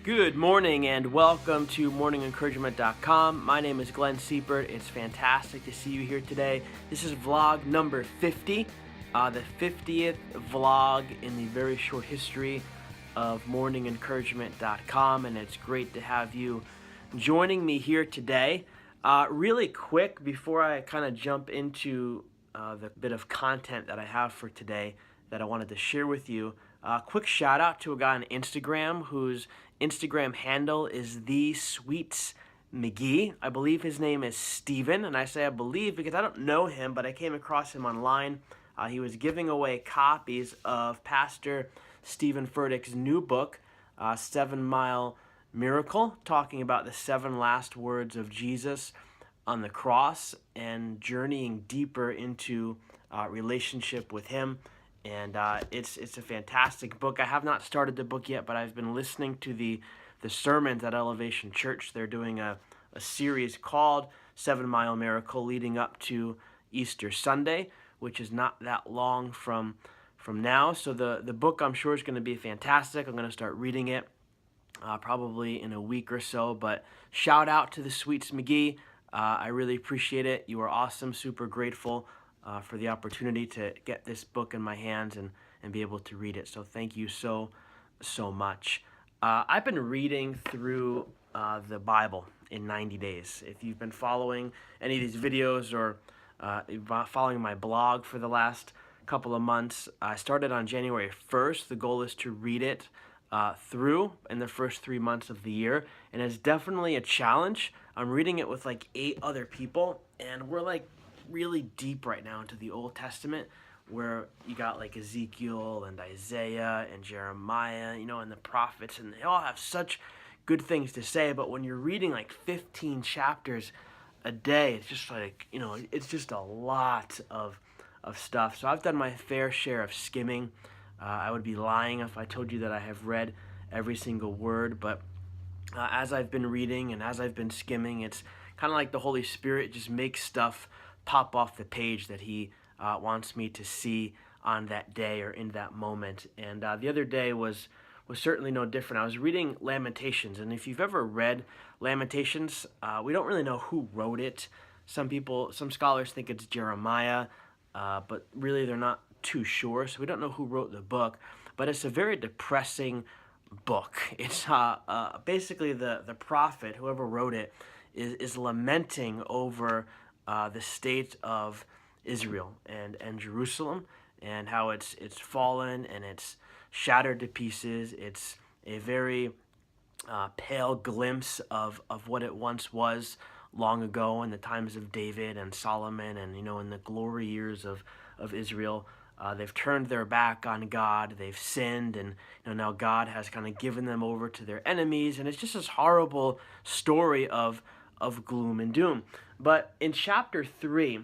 Good morning and welcome to morningencouragement.com. My name is Glenn Siepert. It's fantastic to see you here today. This is vlog number 50, the 50th vlog in the very short history of morningencouragement.com, and it's great to have you joining me here today. Really quick, before I kind of jump into the bit of content that I have for today that I wanted to share with you, quick shout out to a guy on Instagram whose Instagram handle is TheSweetsMcGee. I believe his name is Steven, and I say I believe because I don't know him, but I came across him online. He was giving away copies of Pastor Stephen Furtick's new book, 7 Mile Miracle, talking about the 7 last words of Jesus on the cross and journeying deeper into relationship with him. And it's a fantastic book. I have not started the book yet, but I've been listening to the sermons at Elevation Church. They're doing a series called 7 Mile Miracle leading up to Easter Sunday, which is not that long from now. So the book, I'm sure, is going to be fantastic. I'm going to start reading it probably in a week or so. But shout out to the Sweets McGee. I really appreciate it. You are awesome. Super grateful for the opportunity to get this book in my hands and be able to read it. So thank you so much. I've been reading through the Bible in 90 days. If you've been following any of these videos or following my blog for the last couple of months, I started on January 1st. The goal is to read it through in the first 3 months of the year, and it's definitely a challenge. I'm reading it with like 8 other people, and we're like really deep right now into the Old Testament, where you got like Ezekiel and Isaiah and Jeremiah, and the prophets, and they all have such good things to say. But when you're reading like 15 chapters a day, it's just like, it's just a lot of stuff. So I've done my fair share of skimming. I would be lying if I told you that I have read every single word, but as I've been reading and as I've been skimming, it's kind of like the Holy Spirit just makes stuff pop off the page that he wants me to see on that day or in that moment. And the other day was certainly no different. I was reading Lamentations, and if you've ever read Lamentations, we don't really know who wrote it. Some scholars think it's Jeremiah, but really they're not too sure, so we don't know who wrote the book. But it's a very depressing book. It's basically the prophet, whoever wrote it, is lamenting over the state of Israel and Jerusalem, and how it's fallen and it's shattered to pieces. It's a very pale glimpse of what it once was long ago in the times of David and Solomon, and in the glory years of Israel. They've turned their back on God. They've sinned, and now God has kind of given them over to their enemies, and it's just this horrible story of gloom and doom. But in chapter 3,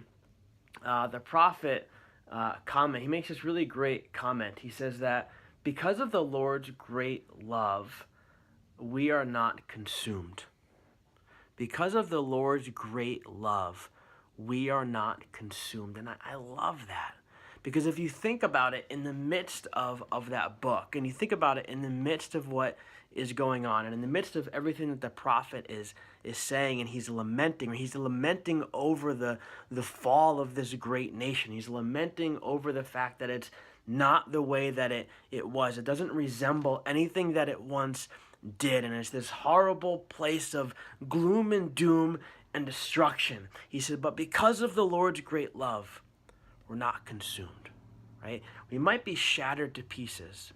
the prophet he makes this really great comment. He says that because of the Lord's great love, we are not consumed. Because of the Lord's great love, we are not consumed. And I love that. Because if you think about it in the midst of that book, and you think about it in the midst of what is going on, and in the midst of everything that the prophet is saying, and he's lamenting over the fall of this great nation. He's lamenting over the fact that it's not the way that it was. It doesn't resemble anything that it once did, and it's this horrible place of gloom and doom and destruction. He said, but because of the Lord's great love, we're not consumed, right? We might be shattered to pieces,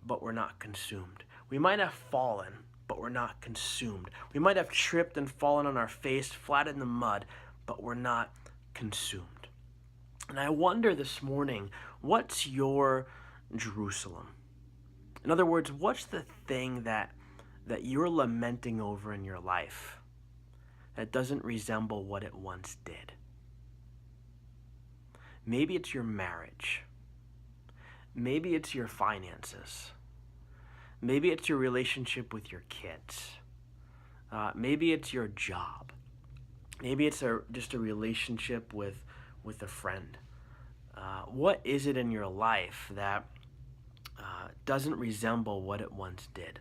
but we're not consumed. We might have fallen, but we're not consumed. We might have tripped and fallen on our face flat in the mud, but we're not consumed. And I wonder this morning, what's your Jerusalem? In other words, what's the thing that you're lamenting over in your life that doesn't resemble what it once did? Maybe it's your marriage. Maybe it's your finances. Maybe it's your relationship with your kids. Maybe it's your job. Maybe it's just a relationship with a friend. What is it in your life that doesn't resemble what it once did?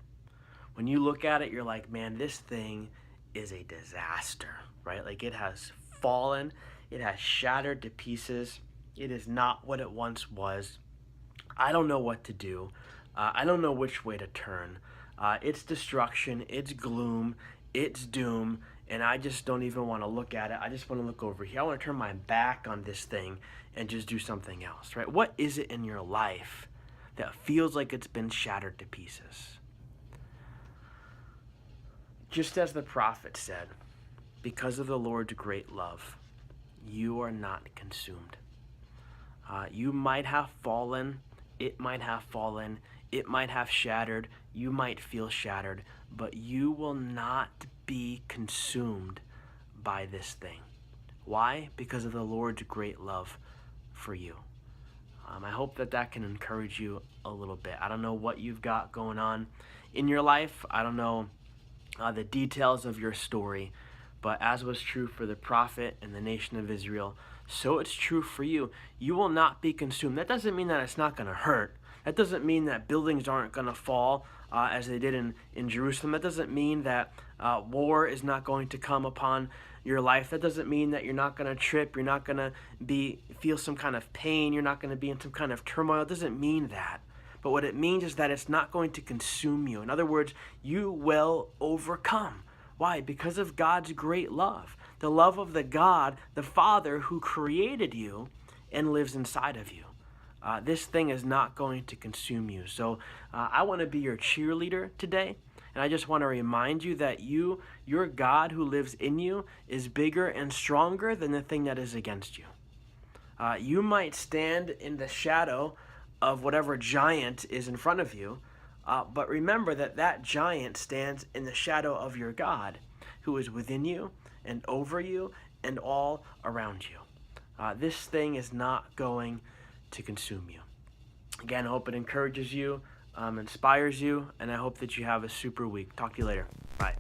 When you look at it, you're like, man, this thing is a disaster, right? Like it has fallen, it has shattered to pieces. It is not what it once was. I don't know what to do. I don't know which way to turn. It's destruction, it's gloom, it's doom, and I just don't even want to look at it. I just want to look over here. I want to turn my back on this thing and just do something else, right? What is it in your life that feels like it's been shattered to pieces? Just as the prophet said, because of the Lord's great love, you are not consumed. You might have fallen, it might have fallen, it might have shattered, you might feel shattered, but you will not be consumed by this thing. Why? Because of the Lord's great love for you. I hope that can encourage you a little bit. I don't know what you've got going on in your life. I don't know the details of your story, but as was true for the prophet and the nation of Israel, so it's true for you. You will not be consumed. That doesn't mean that it's not going to hurt. That doesn't mean that buildings aren't going to fall as they did in Jerusalem. That doesn't mean that war is not going to come upon your life. That doesn't mean that you're not going to trip. You're not going to feel some kind of pain. You're not going to be in some kind of turmoil. It doesn't mean that. But what it means is that it's not going to consume you. In other words, you will overcome. Why? Because of God's great love. The love of the God, the Father who created you and lives inside of you. This thing is not going to consume you. So I want to be your cheerleader today. And I just want to remind you that your God who lives in you is bigger and stronger than the thing that is against you. You might stand in the shadow of whatever giant is in front of you, but remember that giant stands in the shadow of your God who is within you and over you and all around you. This thing is not going to consume you. Again, I hope it encourages you, inspires you, and I hope that you have a super week. Talk to you later. Bye.